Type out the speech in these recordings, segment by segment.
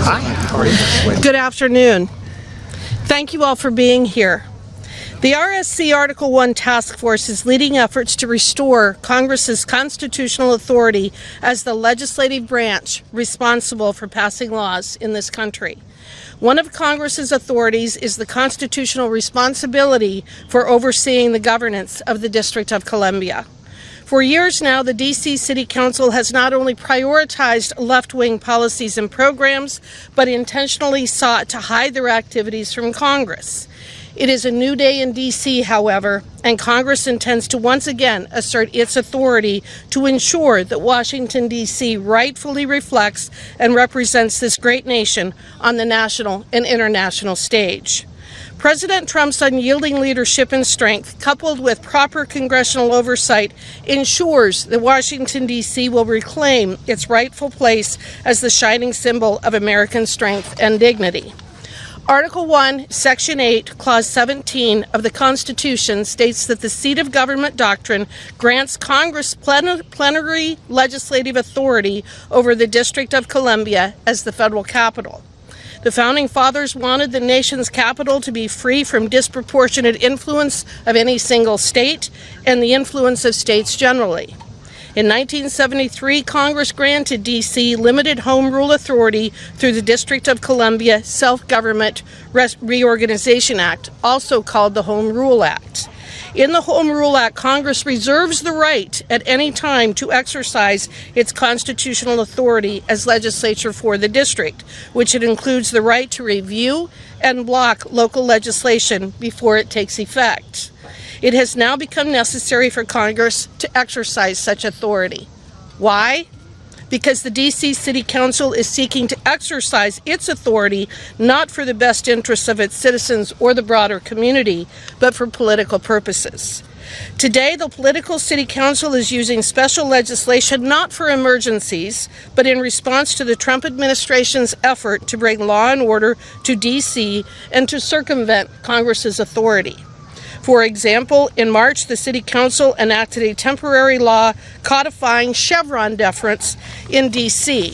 Hi, how are you? Good afternoon. Thank you all for being here. The RSC Article 1 Task Force is leading efforts to restore Congress's constitutional authority as the legislative branch responsible for passing laws in this country. One of Congress's authorities is the constitutional responsibility for overseeing the governance of the District of Columbia. For years now, the D.C. City Council has not only prioritized left-wing policies and programs, but intentionally sought to hide their activities from Congress. It is a new day in D.C., however, and Congress intends to once again assert its authority to ensure that Washington, D.C. rightfully reflects and represents this great nation on the national and international stage. President Trump's unyielding leadership and strength, coupled with proper congressional oversight, ensures that Washington, D.C. will reclaim its rightful place as the shining symbol of American strength and dignity. Article 1, Section 8, Clause 17 of the Constitution states that the seat of government doctrine grants Congress plenary legislative authority over the District of Columbia as the federal capital. The Founding Fathers wanted the nation's capital to be free from disproportionate influence of any single state and the influence of states generally. In 1973, Congress granted D.C. limited home rule authority through the District of Columbia Self-Government Reorganization Act, also called the Home Rule Act. In the Home Rule Act, Congress reserves the right at any time to exercise its constitutional authority as legislature for the district, which it includes the right to review and block local legislation before it takes effect. It has now become necessary for Congress to exercise such authority. Why? Because the D.C. City Council is seeking to exercise its authority not for the best interests of its citizens or the broader community, but for political purposes. Today, the political City Council is using special legislation not for emergencies, but in response to the Trump administration's effort to bring law and order to D.C. and to circumvent Congress's authority. For example, in March, the City Council enacted a temporary law codifying Chevron deference in D.C.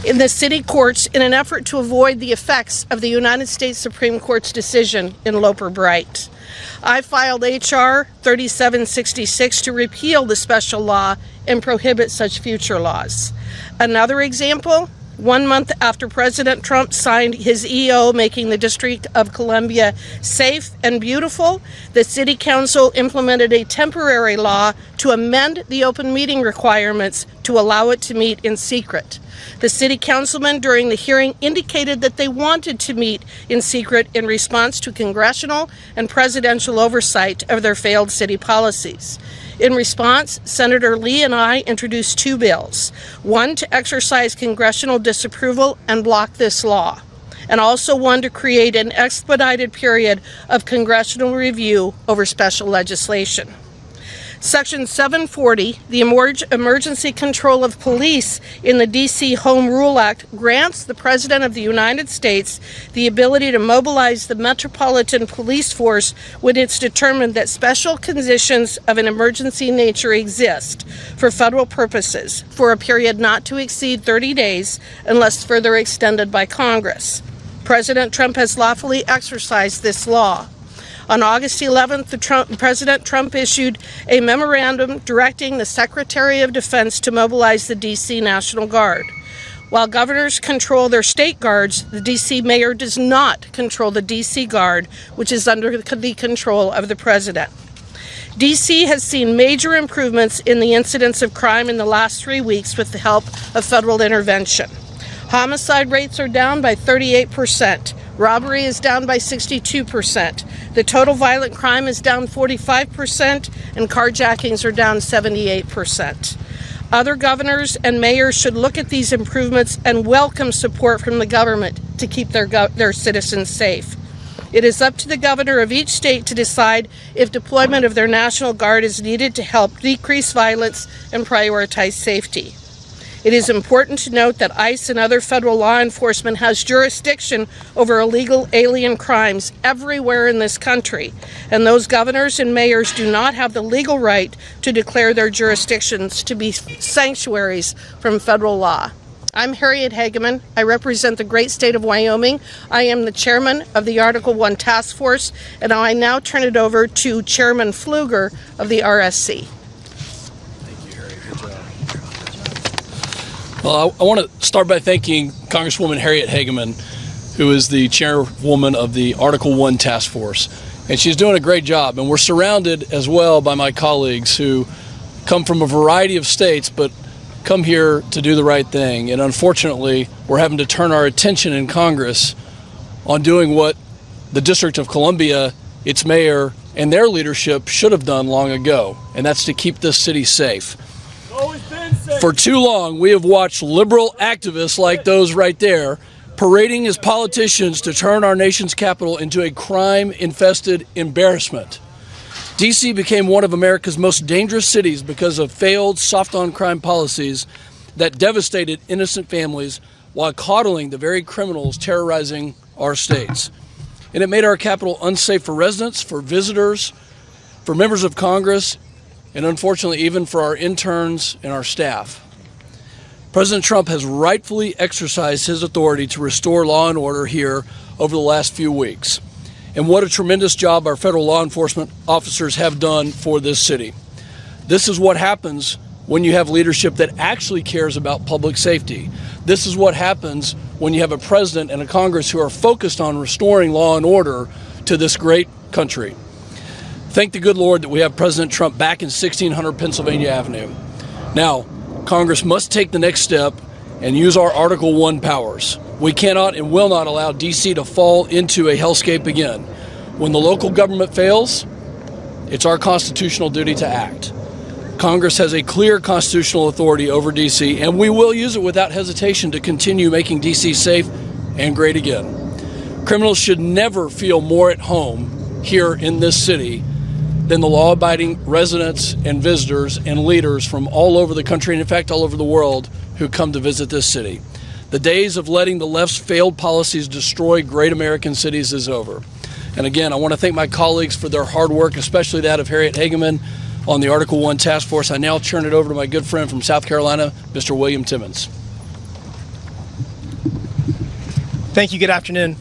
in the city courts in an effort to avoid the effects of the United States Supreme Court's decision in Loper-Bright. I filed H.R. 3766 to repeal the special law and prohibit such future laws. Another example, 1 month after President Trump signed his EO making the District of Columbia safe and beautiful, the City Council implemented a temporary law to amend the open meeting requirements to allow it to meet in secret. The City Councilmen during the hearing indicated that they wanted to meet in secret in response to congressional and presidential oversight of their failed city policies. In response, Senator Lee and I introduced two bills, one to exercise congressional disapproval and block this law, and also one to create an expedited period of congressional review over special legislation. Section 740, the Emergency Control of Police in the D.C. Home Rule Act, grants the President of the United States the ability to mobilize the Metropolitan Police Force when it's determined that special conditions of an emergency nature exist for federal purposes for a period not to exceed 30 days unless further extended by Congress. President Trump has lawfully exercised this law. On August 11th, President Trump issued a memorandum directing the Secretary of Defense to mobilize the D.C. National Guard. While governors control their state guards, the D.C. mayor does not control the D.C. Guard, which is under the control of the president. D.C. has seen major improvements in the incidence of crime in the last 3 weeks with the help of federal intervention. Homicide rates are down by 38%. Robbery is down by 62%. The total violent crime is down 45%, and carjackings are down 78%. Other governors and mayors should look at these improvements and welcome support from the government to keep their citizens safe. It is up to the governor of each state to decide if deployment of their National Guard is needed to help decrease violence and prioritize safety. It is important to note that ICE and other federal law enforcement has jurisdiction over illegal alien crimes everywhere in this country, and those governors and mayors do not have the legal right to declare their jurisdictions to be sanctuaries from federal law. I'm Harriet Hageman. I represent the great state of Wyoming. I am the chairman of the Article 1 Task Force, and I now turn it over to Chairman Pfluger of the RSC. Thank you, Harriet. Good job. Well, I want to start by thanking Congresswoman Harriet Hageman, who is the chairwoman of the Article 1 Task Force. And she's doing a great job. And we're surrounded as well by my colleagues who come from a variety of states, but come here to do the right thing. And unfortunately, we're having to turn our attention in Congress on doing what the District of Columbia, its mayor, and their leadership should have done long ago, and that's to keep this city safe. It's always been safe. For too long, we have watched liberal activists like those right there parading as politicians to turn our nation's capital into a crime-infested embarrassment. D.C. became one of America's most dangerous cities because of failed soft-on-crime policies that devastated innocent families while coddling the very criminals terrorizing our states. And it made our capital unsafe for residents, for visitors, for members of Congress, and unfortunately even for our interns and our staff. President Trump has rightfully exercised his authority to restore law and order here over the last few weeks. And what a tremendous job our federal law enforcement officers have done for this city. This is what happens when you have leadership that actually cares about public safety. This is what happens when you have a president and a Congress who are focused on restoring law and order to this great country. Thank the good Lord that we have President Trump back in 1600 Pennsylvania Avenue. Now, Congress must take the next step and use our Article 1 powers. We cannot and will not allow D.C. to fall into a hellscape again. When the local government fails, it's our constitutional duty to act. Congress has a clear constitutional authority over D.C., and we will use it without hesitation to continue making D.C. safe and great again. Criminals should never feel more at home here in this city than the law-abiding residents and visitors and leaders from all over the country, and in fact all over the world, who come to visit this city. The days of letting the left's failed policies destroy great American cities is over. And again, I want to thank my colleagues for their hard work, especially that of Harriet Hageman on the Article 1 Task Force. I now turn it over to my good friend from South Carolina, Mr. William Timmons. Thank you. Good afternoon.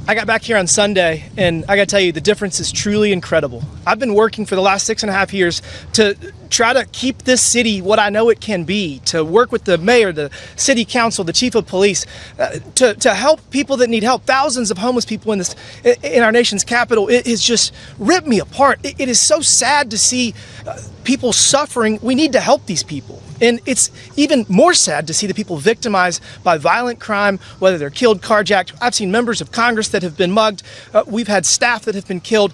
I got back here on Sunday, and I got to tell you, the difference is truly incredible. I've been working for the last 6.5 years to try to keep this city what I know it can be, to work with the mayor, the city council, the chief of police, to help people that need help. Thousands of homeless people in our nation's capital. It has just ripped me apart. It is so sad to see people suffering. We need to help these people. And it's even more sad to see the people victimized by violent crime, whether they're killed, carjacked. I've seen members of Congress that have been mugged. We've had staff that have been killed.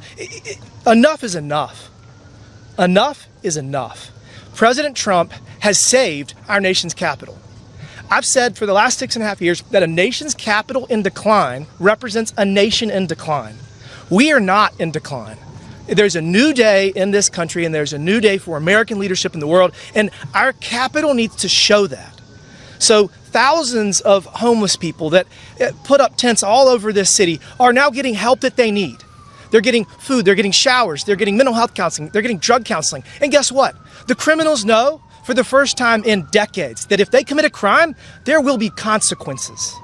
Enough is enough. Enough is enough. President Trump has saved our nation's capital. I've said for the last 6.5 years that a nation's capital in decline represents a nation in decline. We are not in decline. There's a new day in this country, and there's a new day for American leadership in the world, and our capital needs to show that. So thousands of homeless people that put up tents all over this city are now getting help that they need. They're getting food, they're getting showers, they're getting mental health counseling, they're getting drug counseling. And guess what? The criminals know for the first time in decades that if they commit a crime, there will be consequences.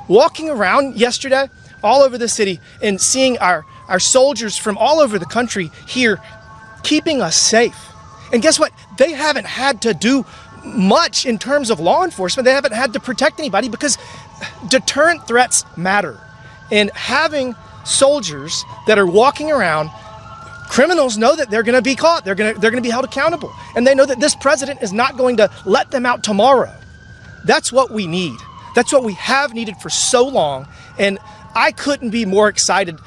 Walking around yesterday all over the city and seeing our soldiers from all over the country here keeping us safe. And guess what? They haven't had to do much in terms of law enforcement. They haven't had to protect anybody because deterrent threats matter. And having soldiers that are walking around, criminals know that they're going to be caught. They're going to be held accountable. And they know that this president is not going to let them out tomorrow. That's what we need. That's what we have needed for so long. And I couldn't be more excited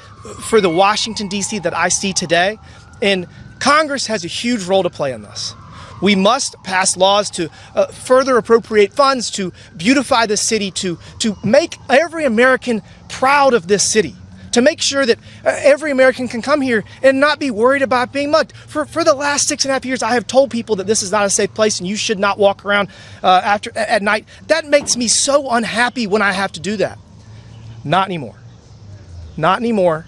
for the Washington D.C. that I see today. And Congress has a huge role to play in this. We must pass laws to further appropriate funds, to beautify the city, to make every American proud of this city, to make sure that every American can come here and not be worried about being mugged. For the last 6.5 years, I have told people that this is not a safe place and you should not walk around at night. That makes me so unhappy when I have to do that. Not anymore. Not anymore.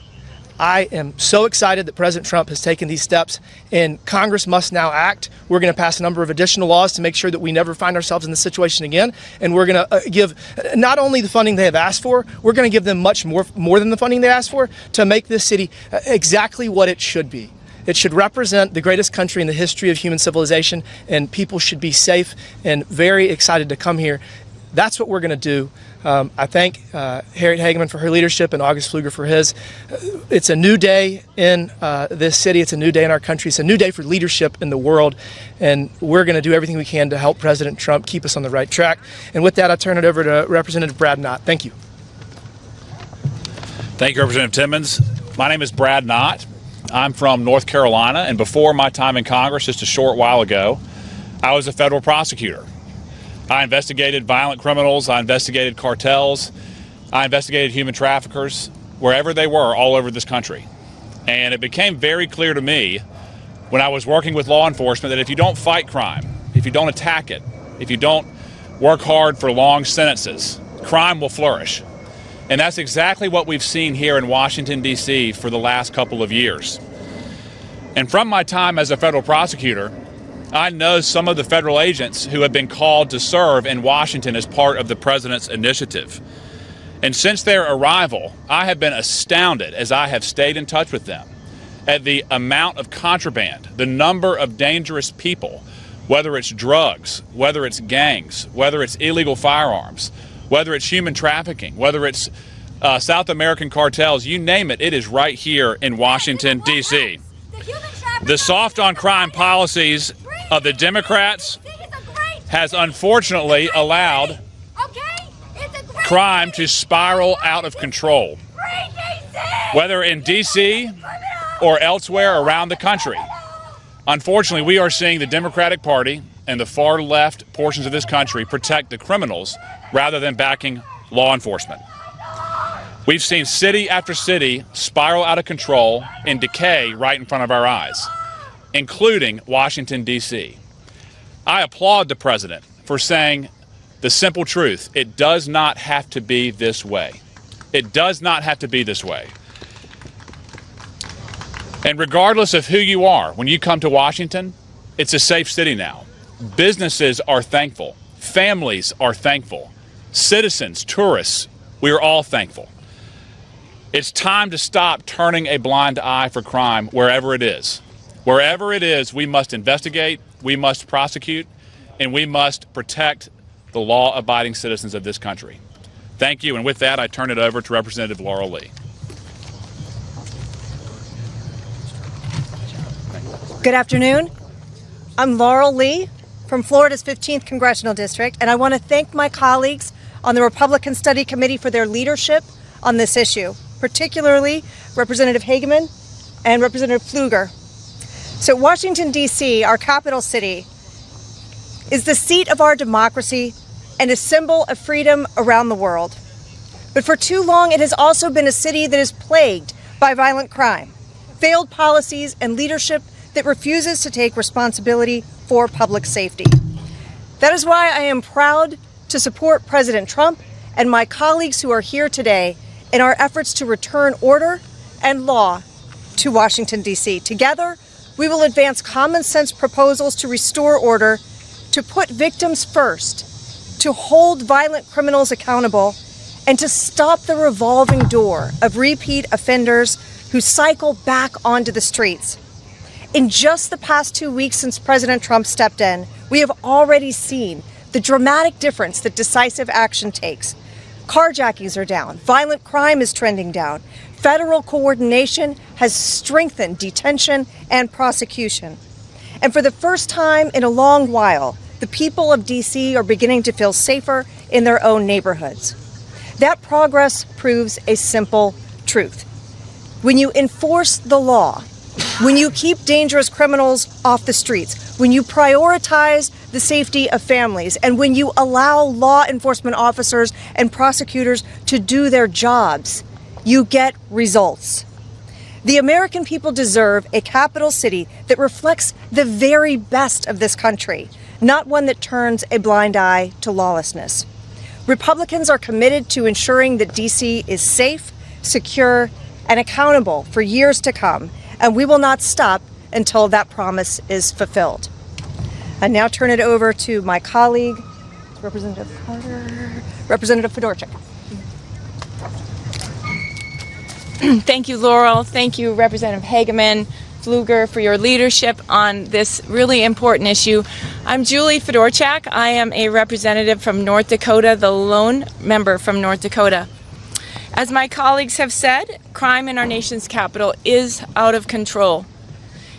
I am so excited that President Trump has taken these steps, and Congress must now act. We're going to pass a number of additional laws to make sure that we never find ourselves in this situation again, and we're going to give not only the funding they have asked for, we're going to give them much more than the funding they asked for to make this city exactly what it should be. It should represent the greatest country in the history of human civilization, and people should be safe and very excited to come here. That's what we're going to do. I thank Harriet Hageman for her leadership and August Pfluger for his. It's a new day in this city. It's a new day in our country. It's a new day for leadership in the world. And we're going to do everything we can to help President Trump keep us on the right track. And with that, I turn it over to Representative Brad Knott. Thank you. Thank you, Representative Timmons. My name is Brad Knott. I'm from North Carolina. And before my time in Congress, just a short while ago, I was a federal prosecutor. I investigated violent criminals, I investigated cartels, I investigated human traffickers, wherever they were, all over this country. And it became very clear to me when I was working with law enforcement that if you don't fight crime, if you don't attack it, if you don't work hard for long sentences, crime will flourish. And that's exactly what we've seen here in Washington, D.C. for the last couple of years. And from my time as a federal prosecutor, I know some of the federal agents who have been called to serve in Washington as part of the president's initiative. And since their arrival, I have been astounded as I have stayed in touch with them at the amount of contraband, the number of dangerous people, whether it's drugs, whether it's gangs, whether it's illegal firearms, whether it's human trafficking, whether it's South American cartels, you name it, it is right here in Washington, D.C. The soft on crime policies of the Democrats has unfortunately allowed crime to spiral out of control, whether in D.C. or elsewhere around the country. Unfortunately, we are seeing the Democratic Party and the far left portions of this country protect the criminals rather than backing law enforcement. We've seen city after city spiral out of control and decay right in front of our eyes, including Washington, D.C. I applaud the president for saying the simple truth. It does not have to be this way. It does not have to be this way. And regardless of who you are, when you come to Washington, it's a safe city now. Businesses are thankful. Families are thankful. Citizens, tourists, we are all thankful. It's time to stop turning a blind eye for crime wherever it is. Wherever it is, we must investigate, we must prosecute, and we must protect the law-abiding citizens of this country. Thank you, and with that, I turn it over to Representative Laurel Lee. Good afternoon. I'm Laurel Lee from Florida's 15th Congressional District, and I want to thank my colleagues on the Republican Study Committee for their leadership on this issue, particularly Representative Hageman and Representative Pfluger. So Washington, D.C., our capital city, is the seat of our democracy and a symbol of freedom around the world. But for too long, it has also been a city that is plagued by violent crime, failed policies, and leadership that refuses to take responsibility for public safety. That is why I am proud to support President Trump and my colleagues who are here today in our efforts to return order and law to Washington, D.C. Together, we will advance common sense proposals to restore order, to put victims first, to hold violent criminals accountable, and to stop the revolving door of repeat offenders who cycle back onto the streets. In just the past 2 weeks since President Trump stepped in, we have already seen the dramatic difference that decisive action takes. Carjackings are down, violent crime is trending down, federal coordination has strengthened detention and prosecution. And for the first time in a long while, the people of D.C. are beginning to feel safer in their own neighborhoods. That progress proves a simple truth. When you enforce the law, when you keep dangerous criminals off the streets, when you prioritize the safety of families, and when you allow law enforcement officers and prosecutors to do their jobs, you get results. The American people deserve a capital city that reflects the very best of this country, not one that turns a blind eye to lawlessness. Republicans are committed to ensuring that D.C. is safe, secure, and accountable for years to come, and we will not stop until that promise is fulfilled. I now turn it over to my colleague, Representative Fedorchak. Thank you, Laurel. Thank you, Representative Hageman, Pfluger, for your leadership on this really important issue. I'm Julie Fedorchak. I am a representative from North Dakota, the lone member from North Dakota. As my colleagues have said, crime in our nation's capital is out of control.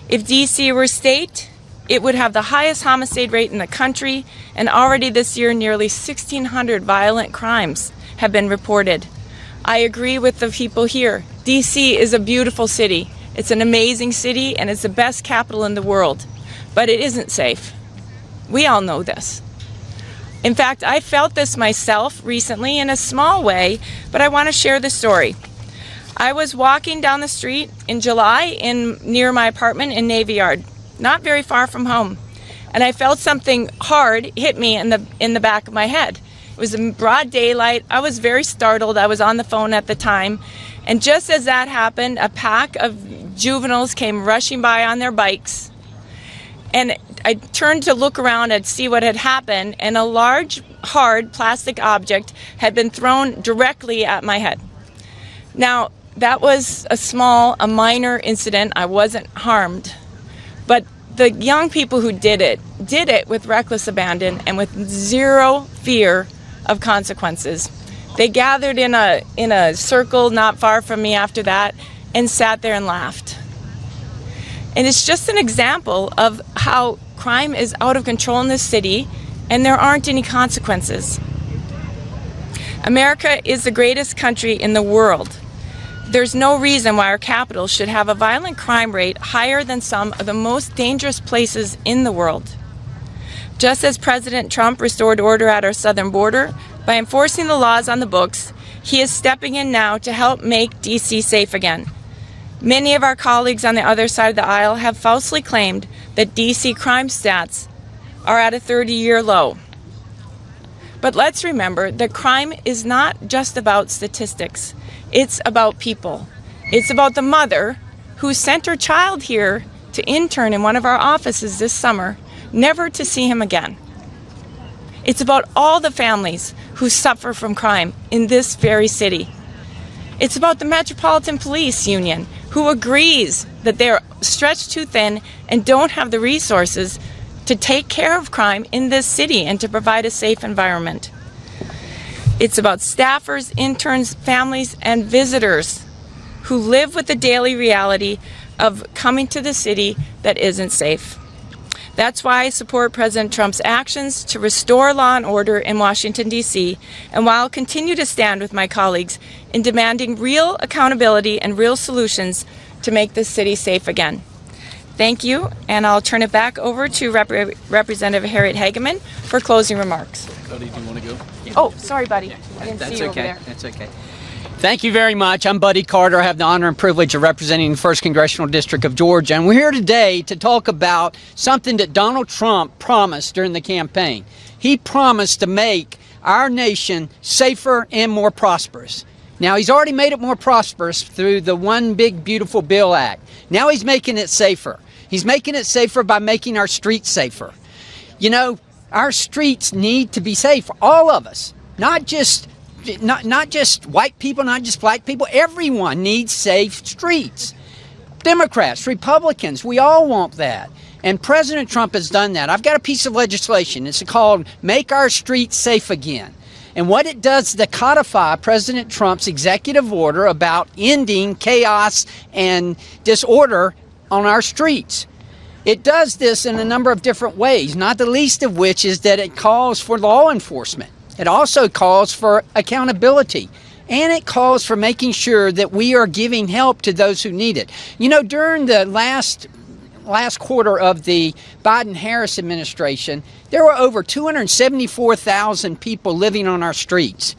If D.C. were state, it would have the highest homicide rate in the country, and already this year nearly 1,600 violent crimes have been reported. I agree with the people here. D.C. is a beautiful city. It's an amazing city, and it's the best capital in the world. But it isn't safe. We all know this. In fact, I felt this myself recently in a small way, but I want to share the story. I was walking down the street in July near my apartment in Navy Yard, not very far from home, and I felt something hard hit me in the back of my head. It was in broad daylight. I was very startled. I was on the phone at the time, and just as that happened, a pack of juveniles came rushing by on their bikes, and I turned to look around and see what had happened, and a large, hard plastic object had been thrown directly at my head. Now, that was a minor incident. I wasn't harmed. But the young people who did it with reckless abandon and with zero fear of consequences. They gathered in a circle not far from me after that and sat there and laughed. And it's just an example of how crime is out of control in this city and there aren't any consequences. America is the greatest country in the world. There's no reason why our capital should have a violent crime rate higher than some of the most dangerous places in the world. Just as President Trump restored order at our southern border by enforcing the laws on the books, he is stepping in now to help make D.C. safe again. Many of our colleagues on the other side of the aisle have falsely claimed that D.C. crime stats are at a 30-year low. But let's remember that crime is not just about statistics. It's about people. It's about the mother who sent her child here to intern in one of our offices this summer, never to see him again. It's about all the families who suffer from crime in this very city. It's about the Metropolitan Police Union, who agrees that they're stretched too thin and don't have the resources to take care of crime in this city and to provide a safe environment. It's about staffers, interns, families, and visitors who live with the daily reality of coming to the city that isn't safe. That's why I support President Trump's actions to restore law and order in Washington, D.C., and why I'll continue to stand with my colleagues in demanding real accountability and real solutions to make this city safe again. Thank you, and I'll turn it back over to Representative Harriet Hageman for closing remarks. Buddy, do you want to go? Oh, sorry, buddy. I didn't That's see you okay. over there. That's okay. Thank you very much. I'm Buddy Carter. I have the honor and privilege of representing the 1st Congressional District of Georgia. And we're here today to talk about something that Donald Trump promised during the campaign. He promised to make our nation safer and more prosperous. Now, he's already made it more prosperous through the One Big Beautiful Bill Act. Now he's making it safer. He's making it safer by making our streets safer. You know, our streets need to be safe, all of us, not just white people, not just black people. Everyone needs safe streets. Democrats, Republicans, we all want that. And President Trump has done that. I've got a piece of legislation. It's called Make Our Streets Safe Again. And what it does is to codify President Trump's executive order about ending chaos and disorder on our streets. It does this in a number of different ways, not the least of which is that it calls for law enforcement. It also calls for accountability, and it calls for making sure that we are giving help to those who need it. You know, during the last quarter of the Biden-Harris administration, there were over 274,000 people living on our streets.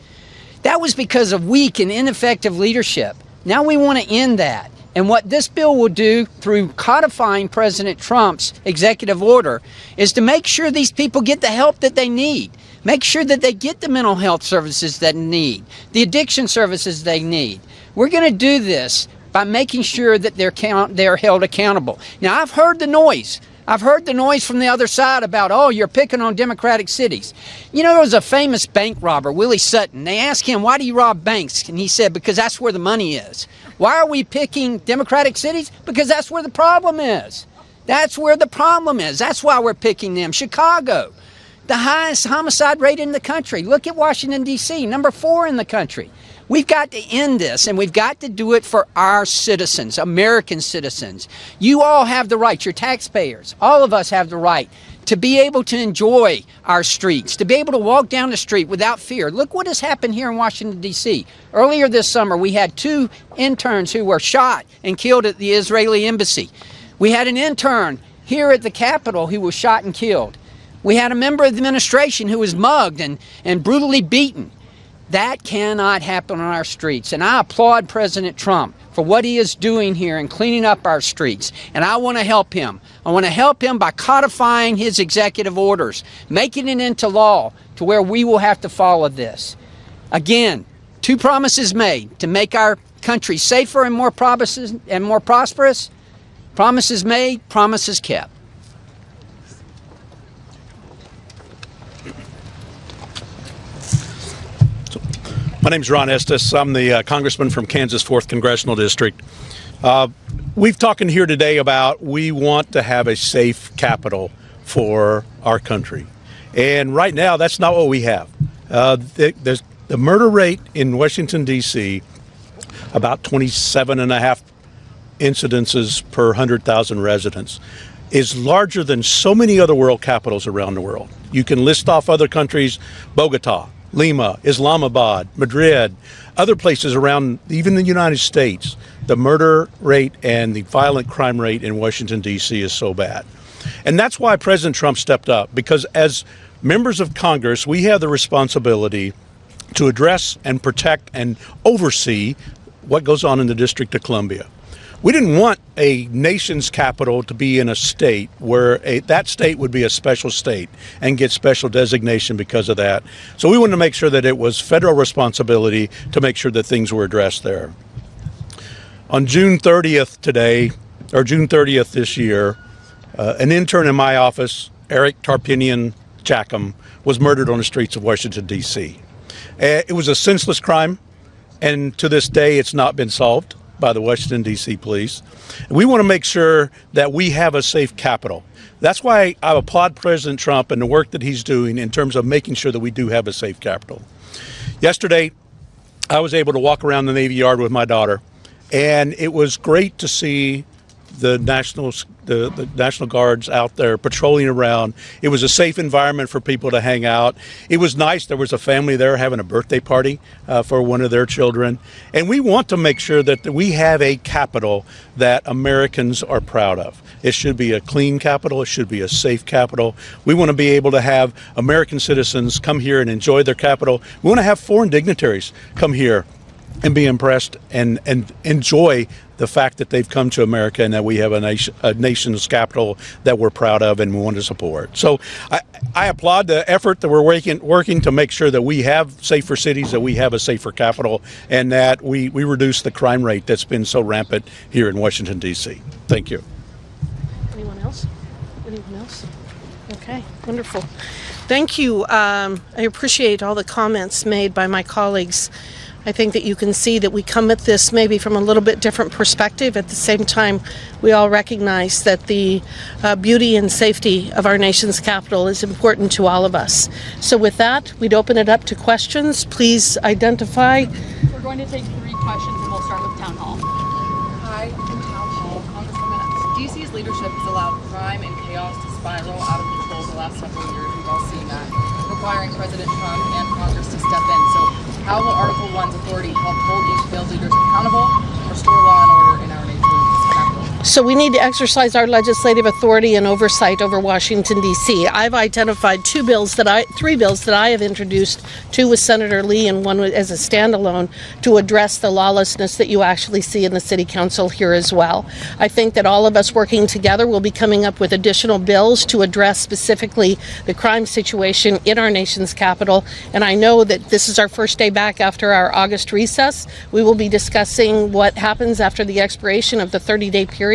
That was because of weak and ineffective leadership. Now we want to end that. And what this bill will do through codifying President Trump's executive order is to make sure these people get the help that they need. Make sure that they get the mental health services that they need, the addiction services they need. We're going to do this by making sure that they're held accountable. Now, I've heard the noise. I've heard the noise from the other side about, oh, you're picking on Democratic cities. You know, there was a famous bank robber, Willie Sutton. They asked him, why do you rob banks? And he said, because that's where the money is. Why are we picking Democratic cities? Because that's where the problem is. That's where the problem is. That's why we're picking them. Chicago, the highest homicide rate in the country. Look at Washington, D.C., number 4 in the country. We've got to end this, and we've got to do it for our citizens, American citizens. You all have the right, you're taxpayers. All of us have the right to be able to enjoy our streets, to be able to walk down the street without fear. Look what has happened here in Washington, D.C. Earlier this summer, we had 2 interns who were shot and killed at the Israeli embassy. We had an intern here at the Capitol who was shot and killed. We had a member of the administration who was mugged and brutally beaten. That cannot happen on our streets. And I applaud President Trump for what he is doing here and cleaning up our streets. And I want to help him. I want to help him by codifying his executive orders, making it into law to where we will have to follow this. Again, 2 promises made to make our country safer and more prosperous. Promises made, promises kept. My name is Ron Estes. I'm the congressman from Kansas 4th Congressional District. We've talked here today about we want to have a safe capital for our country. And right now, that's not what we have. The murder rate in Washington, D.C., about 27.5 incidences per 100,000 residents, is larger than so many other world capitals around the world. You can list off other countries, Bogota, Lima, Islamabad, Madrid, other places around, even the United States. The murder rate and the violent crime rate in Washington, D.C. is so bad. And that's why President Trump stepped up, because as members of Congress, we have the responsibility to address and protect and oversee what goes on in the District of Columbia. We didn't want a nation's capital to be in a state where that state would be a special state and get special designation because of that. So we wanted to make sure that it was federal responsibility to make sure that things were addressed there. On June 30th this year, an intern in my office, Eric Tarpinian Chackham, was murdered on the streets of Washington, D.C. It was a senseless crime, and to this day it's not been solved by the Washington, D.C. police. We want to make sure that we have a safe capital. That's why I applaud President Trump and the work that he's doing in terms of making sure that we do have a safe capital. Yesterday, I was able to walk around the Navy Yard with my daughter, and it was great to see the National Guards out there patrolling around. It was a safe environment for people to hang out. It was nice. There was a family there having a birthday party for one of their children. And we want to make sure that we have a capital that Americans are proud of. It should be a clean capital. It should be a safe capital. We want to be able to have American citizens come here and enjoy their capital. We want to have foreign dignitaries come here and be impressed and enjoy the fact that they've come to America and that we have a nation's capital that we're proud of and we want to support. So I applaud the effort that we're working to make sure that we have safer cities, that we have a safer capital, and that we reduce the crime rate that's been so rampant here in Washington, D.C. Thank you. Anyone else? Anyone else? Okay, wonderful. Thank you. I appreciate all the comments made by my colleagues. I think that you can see that we come at this maybe from a little bit different perspective. At the same time, we all recognize that the beauty and safety of our nation's capital is important to all of us. So with that, we'd open it up to questions. Please identify. We're going to take 3 questions and we'll start with Town Hall. Hi, from Town Hall. Congresswoman, DC's leadership has allowed crime and chaos to spiral out of control the last several years. We've all seen that, requiring President Trump and Congress to step in. So how will Article 1's authority help hold these failed leaders accountable and restore law and order in our nation's capital? So we need to exercise our legislative authority and oversight over Washington, D.C. I've identified three bills that I have introduced, two with Senator Lee and one as a standalone, to address the lawlessness that you actually see in the City Council here as well. I think that all of us working together will be coming up with additional bills to address specifically the crime situation in our nation's capital. And I know that this is our first day back after our August recess. We will be discussing what happens after the expiration of the 30-day period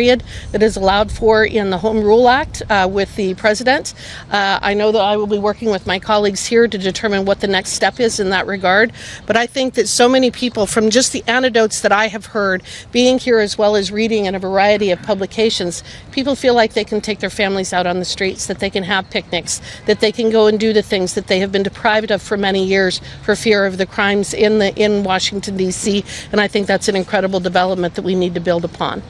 that is allowed for in the Home Rule Act with the President. I know that I will be working with my colleagues here to determine what the next step is in that regard. But I think that so many people, from just the anecdotes that I have heard, being here as well as reading in a variety of publications, people feel like they can take their families out on the streets, that they can have picnics, that they can go and do the things that they have been deprived of for many years for fear of the crimes in Washington, D.C. And I think that's an incredible development that we need to build upon.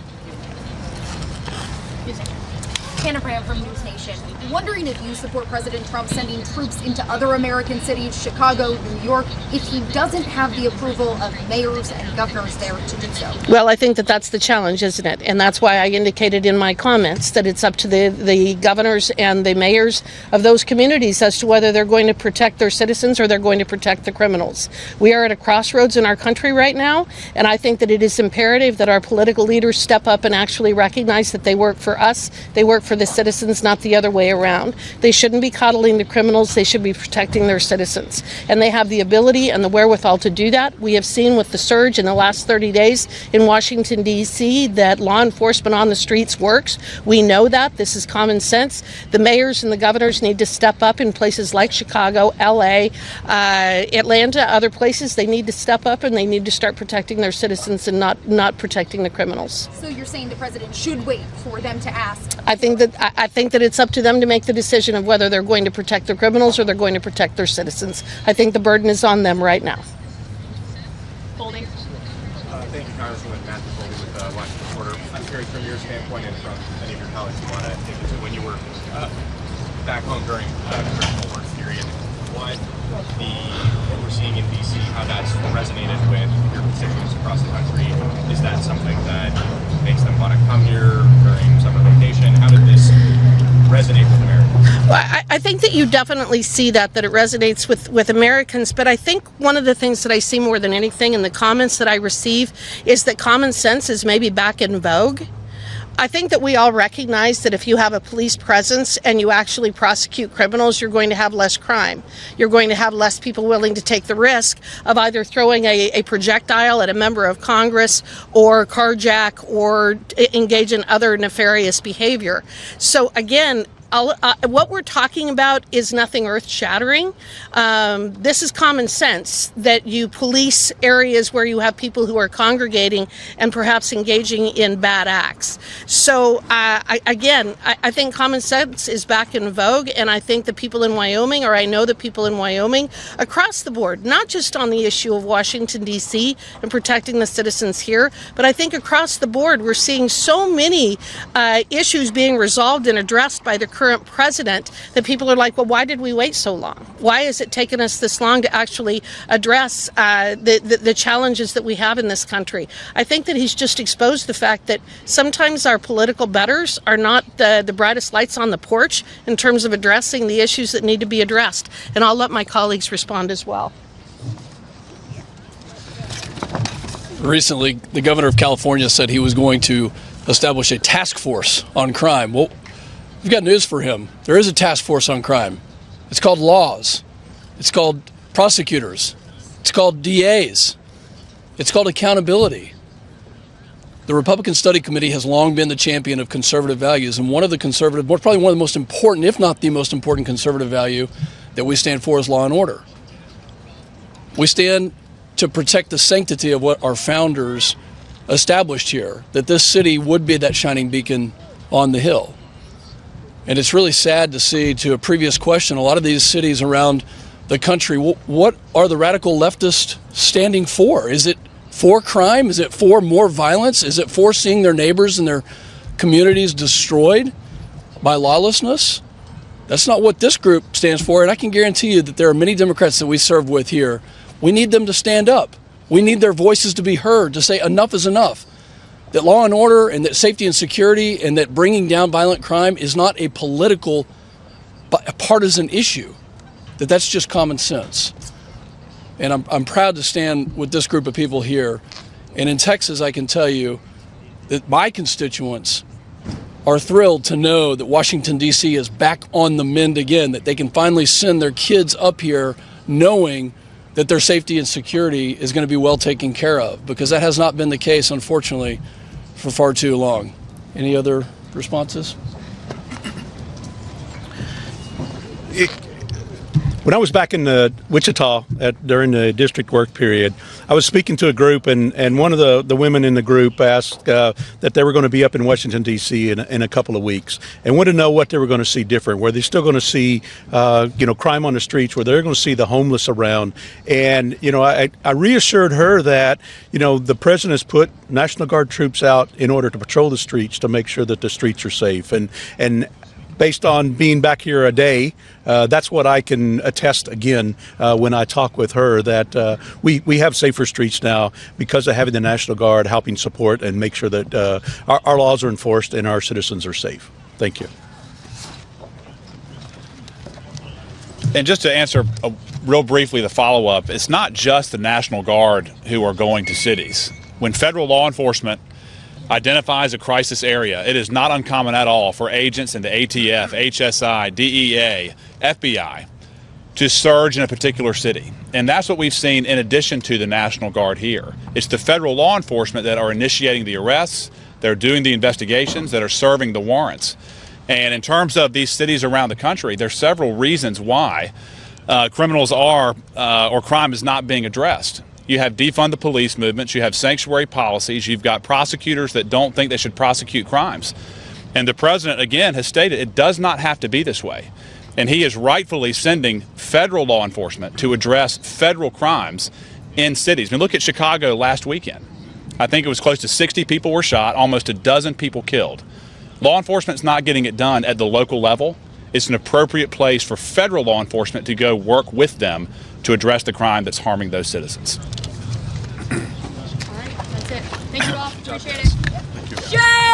Hannah Brand from News Nation. Wondering if you support President Trump sending troops into other American cities, Chicago, New York, if he doesn't have the approval of mayors and governors there to do so. Well, I think that that's the challenge, isn't it? And that's why I indicated in my comments that it's up to the governors and the mayors of those communities as to whether they're going to protect their citizens or they're going to protect the criminals. We are at a crossroads in our country right now, and I think that it is imperative that our political leaders step up and actually recognize that they work for us, they work for the citizens, not the other way around. They shouldn't be coddling the criminals, they should be protecting their citizens. And they have the ability and the wherewithal to do that. We have seen with the surge in the last 30 days in Washington, D.C. that law enforcement on the streets works. We know that. This is common sense. The mayors and the governors need to step up in places like Chicago, L.A., Atlanta, other places. They need to step up and they need to start protecting their citizens and not protecting the criminals. So you're saying the president should wait for them to ask? I think that it's up to them to make the decision of whether they're going to protect the criminals or they're going to protect their citizens. I think the burden is on them right now. Holding. Thank you, Congresswoman Matthew Foley with Washington Reporter. I'm curious from your standpoint and from many of your colleagues who want to dig into when you were back home during congressional work period, what we're seeing in D.C., how that's resonated with your constituents across the country. Is that something that makes them want to come here during summer vacation? How did this resonate with Americans? Well, I think that you definitely see that it resonates with Americans, but I think one of the things that I see more than anything in the comments that I receive is that common sense is maybe back in vogue. I think that we all recognize that if you have a police presence and you actually prosecute criminals, you're going to have less crime. You're going to have less people willing to take the risk of either throwing a projectile at a member of Congress or carjack or engage in other nefarious behavior. So again, what we're talking about is nothing earth-shattering. This is common sense, that you police areas where you have people who are congregating and perhaps engaging in bad acts. So I think common sense is back in vogue, and I think the people in Wyoming, or I know the people in Wyoming, across the board, not just on the issue of Washington, D.C. and protecting the citizens here, but I think across the board we're seeing so many issues being resolved and addressed by the current president that people are like, well, why did we wait so long? Why has it taken us this long to actually address the challenges that we have in this country? I think that he's just exposed the fact that sometimes our political betters are not the brightest lights on the porch in terms of addressing the issues that need to be addressed. And I'll let my colleagues respond as well. Recently, the governor of California said he was going to establish a task force on crime. Well, we've got news for him. There is a task force on crime. It's called laws. It's called prosecutors. It's called DAs. It's called accountability. The Republican Study Committee has long been the champion of conservative values, and probably one of the most important, if not the most important conservative value that we stand for is law and order. We stand to protect the sanctity of what our founders established here, that this city would be that shining beacon on the hill. And it's really sad to see, to a previous question, a lot of these cities around the country, what are the radical leftists standing for? Is it for crime? Is it for more violence? Is it for seeing their neighbors and their communities destroyed by lawlessness? That's not what this group stands for, and I can guarantee you that there are many Democrats that we serve with here. We need them to stand up. We need their voices to be heard, to say enough is enough. that law and order and that safety and security and that bringing down violent crime is not a political, a partisan issue, that's just common sense. And I'm proud to stand with this group of people here. And in Texas, I can tell you that my constituents are thrilled to know that Washington, D.C. is back on the mend again, that they can finally send their kids up here knowing that their safety and security is going to be well taken care of, because that has not been the case, unfortunately, for far too long. Any other responses? When I was back in Wichita during the district work period, I was speaking to a group, and one of the women in the group asked that they were going to be up in Washington, D.C. in a couple of weeks, and wanted to know what they were going to see different. Were they still going to see, crime on the streets? Were they going to see the homeless around? And, I reassured her that, the president has put National Guard troops out in order to patrol the streets to make sure that the streets are safe. And based on being back here a day, that's what I can attest again when I talk with her, that we have safer streets now because of having the National Guard helping support and make sure that our laws are enforced and our citizens are safe. Thank you. And just to answer real briefly the follow-up, it's not just the National Guard who are going to cities. When federal law enforcement identifies a crisis area, it is not uncommon at all for agents in the ATF, HSI, DEA, FBI to surge in a particular city. And that's what we've seen in addition to the National Guard here. It's the federal law enforcement that are initiating the arrests, they're doing the investigations, that are serving the warrants. And in terms of these cities around the country, there's several reasons why criminals are, or crime is not being addressed. You have defund the police movements, you have sanctuary policies, you've got prosecutors that don't think they should prosecute crimes. And the president, again, has stated it does not have to be this way. And he is rightfully sending federal law enforcement to address federal crimes in cities. I mean, look at Chicago last weekend. I think it was close to 60 people were shot, almost a dozen people killed. Law enforcement's not getting it done at the local level. It's an appropriate place for federal law enforcement to go work with them to address the crime that's harming those citizens. All right, that's it. Thank you all. Appreciate it. Shame!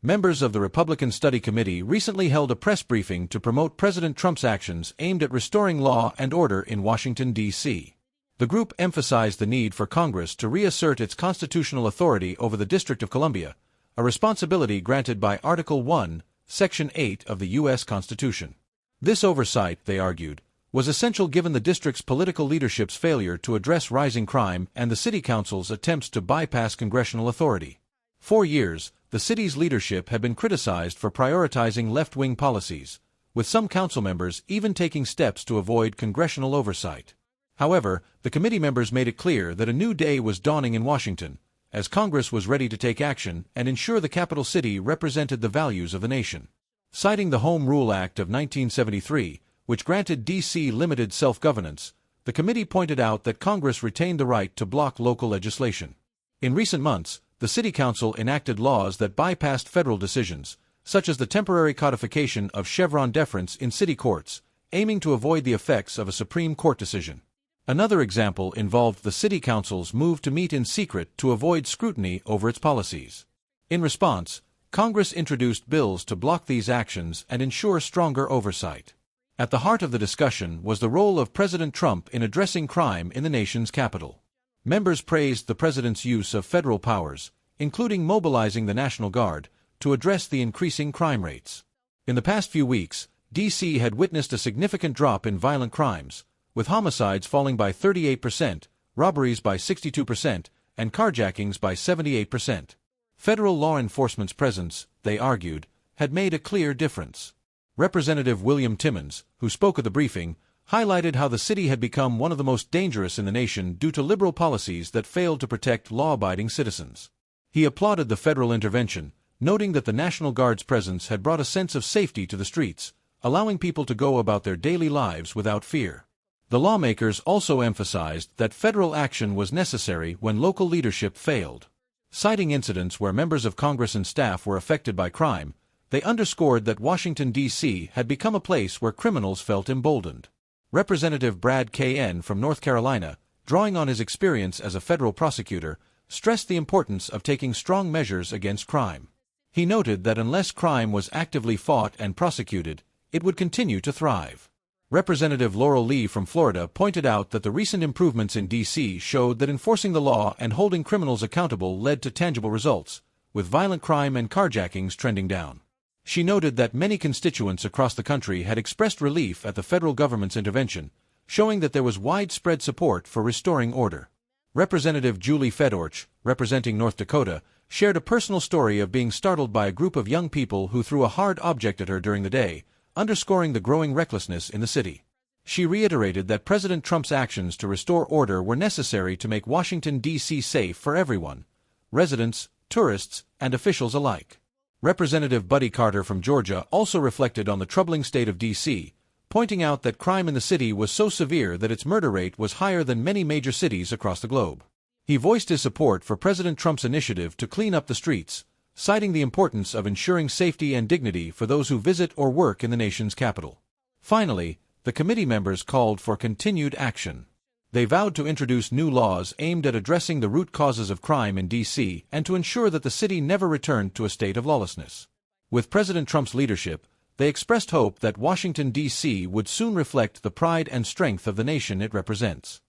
Members of the Republican Study Committee recently held a press briefing to promote President Trump's actions aimed at restoring law and order in Washington, D.C. The group emphasized the need for Congress to reassert its constitutional authority over the District of Columbia, a responsibility granted by Article 1, Section 8 of the U.S. Constitution. This oversight, they argued, was essential given the district's political leadership's failure to address rising crime and the city council's attempts to bypass congressional authority. For years, the city's leadership had been criticized for prioritizing left-wing policies, with some council members even taking steps to avoid congressional oversight. However, the committee members made it clear that a new day was dawning in Washington, as Congress was ready to take action and ensure the capital city represented the values of the nation. Citing the Home Rule Act of 1973, which granted D.C. limited self-governance, the committee pointed out that Congress retained the right to block local legislation. In recent months, the City Council enacted laws that bypassed federal decisions, such as the temporary codification of Chevron deference in city courts, aiming to avoid the effects of a Supreme Court decision. Another example involved the City Council's move to meet in secret to avoid scrutiny over its policies. In response, Congress introduced bills to block these actions and ensure stronger oversight. At the heart of the discussion was the role of President Trump in addressing crime in the nation's capital. Members praised the president's use of federal powers, including mobilizing the National Guard, to address the increasing crime rates. In the past few weeks, D.C. had witnessed a significant drop in violent crimes, with homicides falling by 38%, robberies by 62%, and carjackings by 78%. Federal law enforcement's presence, they argued, had made a clear difference. Representative William Timmons, who spoke at the briefing, highlighted how the city had become one of the most dangerous in the nation due to liberal policies that failed to protect law-abiding citizens. He applauded the federal intervention, noting that the National Guard's presence had brought a sense of safety to the streets, allowing people to go about their daily lives without fear. The lawmakers also emphasized that federal action was necessary when local leadership failed. Citing incidents where members of Congress and staff were affected by crime, they underscored that Washington, D.C. had become a place where criminals felt emboldened. Representative Brad K.N. from North Carolina, drawing on his experience as a federal prosecutor, stressed the importance of taking strong measures against crime. He noted that unless crime was actively fought and prosecuted, it would continue to thrive. Representative Laurel Lee from Florida pointed out that the recent improvements in D.C. showed that enforcing the law and holding criminals accountable led to tangible results, with violent crime and carjackings trending down. She noted that many constituents across the country had expressed relief at the federal government's intervention, showing that there was widespread support for restoring order. Representative Julie Fedorch, representing North Dakota, shared a personal story of being startled by a group of young people who threw a hard object at her during the day, underscoring the growing recklessness in the city. She reiterated that President Trump's actions to restore order were necessary to make Washington, D.C. safe for everyone, residents, tourists, and officials alike. Representative Buddy Carter from Georgia also reflected on the troubling state of D.C., pointing out that crime in the city was so severe that its murder rate was higher than many major cities across the globe. He voiced his support for President Trump's initiative to clean up the streets, citing the importance of ensuring safety and dignity for those who visit or work in the nation's capital. Finally, the committee members called for continued action. They vowed to introduce new laws aimed at addressing the root causes of crime in D.C. and to ensure that the city never returned to a state of lawlessness. With President Trump's leadership, they expressed hope that Washington, D.C. would soon reflect the pride and strength of the nation it represents.